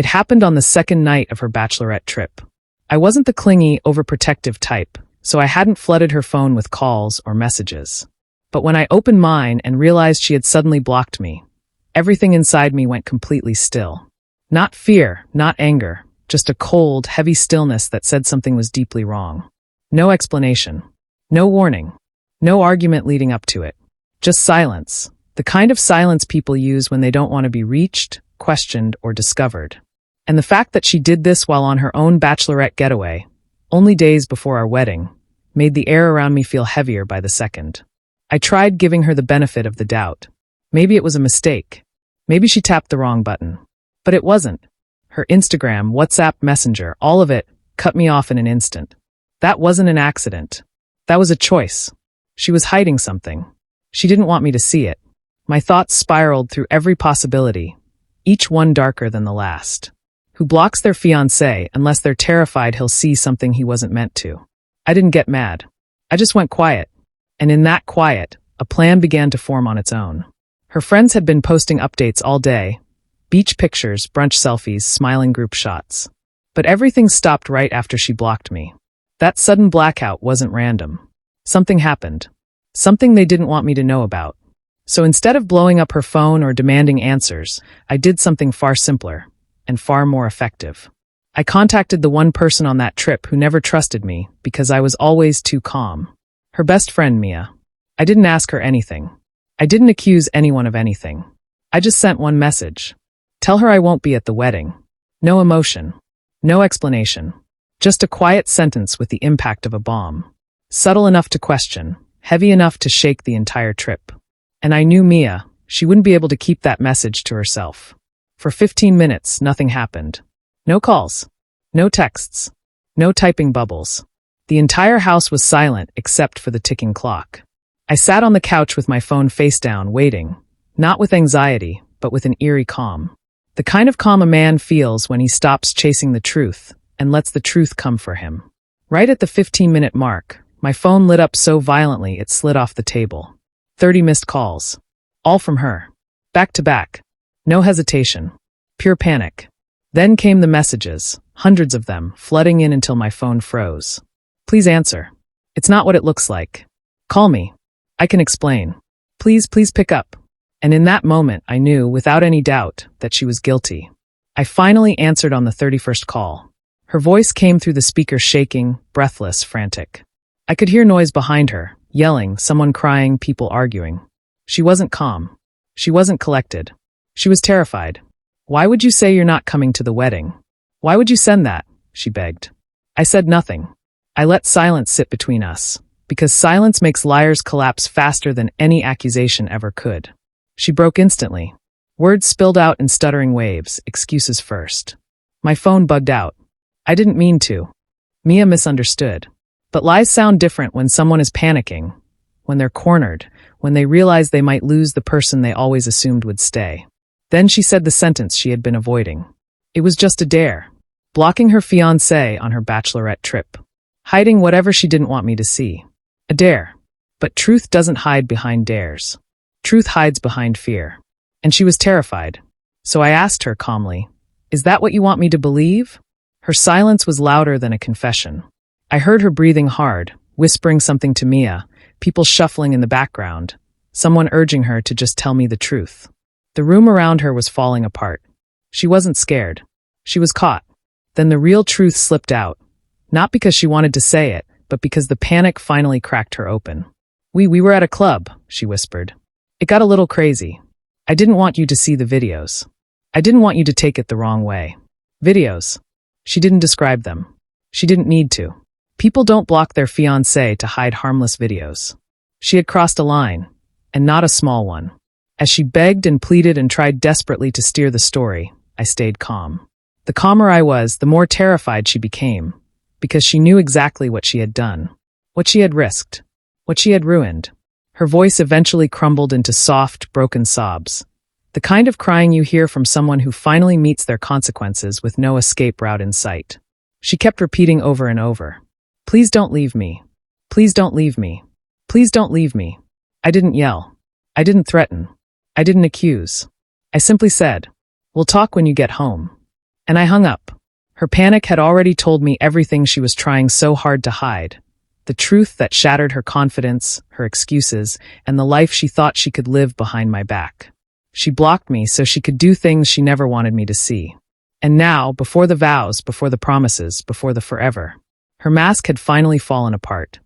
It happened on the second night of her Bachelorette trip. I wasn't the clingy, overprotective type, so I hadn't flooded her phone with calls or messages. But when I opened mine and realized she had suddenly blocked me, everything inside me went completely still. Not fear, not anger, just a cold, heavy stillness that said something was deeply wrong. No explanation. No warning. No argument leading up to it. Just silence. The kind of silence people use when they don't want to be reached, questioned, or discovered. And the fact that she did this while on her own Bachelorette getaway, only days before our wedding, made the air around me feel heavier by the second. I tried giving her the benefit of the doubt. Maybe it was a mistake. Maybe she tapped the wrong button. But it wasn't. Her Instagram, WhatsApp, Messenger, all of it cut me off in an instant. That wasn't an accident. That was a choice. She was hiding something. She didn't want me to see it. My thoughts spiraled through every possibility, each one darker than the last. Who blocks their fiancé unless they're terrified he'll see something he wasn't meant to? I didn't get mad. I just went quiet. And in that quiet, a plan began to form on its own. Her friends had been posting updates all day. Beach pictures, brunch selfies, smiling group shots. But everything stopped right after she blocked me. That sudden blackout wasn't random. Something happened. Something they didn't want me to know about. So instead of blowing up her phone or demanding answers, I did something far simpler and far more effective. I contacted the one person on that trip who never trusted me because I was always too calm. Her best friend, Mia. I didn't ask her anything. I didn't accuse anyone of anything. I just sent one message. Tell her I won't be at the wedding. No emotion. No explanation. Just a quiet sentence with the impact of a bomb. Subtle enough to question, heavy enough to shake the entire trip. And I knew Mia, she wouldn't be able to keep that message to herself. For 15 minutes, nothing happened. No calls. No texts. No typing bubbles. The entire house was silent except for the ticking clock. I sat on the couch with my phone face down, waiting, not with anxiety, but with an eerie calm. The kind of calm a man feels when he stops chasing the truth and lets the truth come for him. Right at the 15-minute mark, my phone lit up so violently it slid off the table. 30 missed calls. All from her. Back to back. No hesitation. Pure panic. Then came the messages, hundreds of them, flooding in until my phone froze. Please answer. It's not what it looks like. Call me. I can explain. Please pick up. And in that moment, I knew, without any doubt, that she was guilty. I finally answered on the 31st call. Her voice came through the speaker shaking, breathless, frantic. I could hear noise behind her, yelling, someone crying, people arguing. She wasn't calm. She wasn't collected. She was terrified. Why would you say you're not coming to the wedding? Why would you send that? She begged. I said nothing. I let silence sit between us, because silence makes liars collapse faster than any accusation ever could. She broke instantly. Words spilled out in stuttering waves, excuses first. My phone bugged out. I didn't mean to. Mia misunderstood. But lies sound different when someone is panicking, when they're cornered, when they realize they might lose the person they always assumed would stay. Then she said the sentence she had been avoiding. It was just a dare. Blocking her fiancé on her Bachelorette trip. Hiding whatever she didn't want me to see. A dare. But truth doesn't hide behind dares. Truth hides behind fear. And she was terrified. So I asked her calmly, "Is that what you want me to believe?" Her silence was louder than a confession. I heard her breathing hard, whispering something to Mia, people shuffling in the background, someone urging her to just tell me the truth. The room around her was falling apart. She wasn't scared. She was caught. Then the real truth slipped out. Not because she wanted to say it, but because the panic finally cracked her open. We were at a club," she whispered. "It got a little crazy. I didn't want you to see the videos. I didn't want you to take it the wrong way." Videos. She didn't describe them. She didn't need to. People don't block their fiancé to hide harmless videos. She had crossed a line, and not a small one. As she begged and pleaded and tried desperately to steer the story, I stayed calm. The calmer I was, the more terrified she became, because she knew exactly what she had done, what she had risked, what she had ruined. Her voice eventually crumbled into soft, broken sobs. The kind of crying you hear from someone who finally meets their consequences with no escape route in sight. She kept repeating over and over, "Please don't leave me. Please don't leave me. Please don't leave me." I didn't yell. I didn't threaten. I didn't accuse. I simply said, "We'll talk when you get home." And I hung up. Her panic had already told me everything she was trying so hard to hide. The truth that shattered her confidence, her excuses, and the life she thought she could live behind my back. She blocked me so she could do things she never wanted me to see. And now, before the vows, before the promises, before the forever, her mask had finally fallen apart.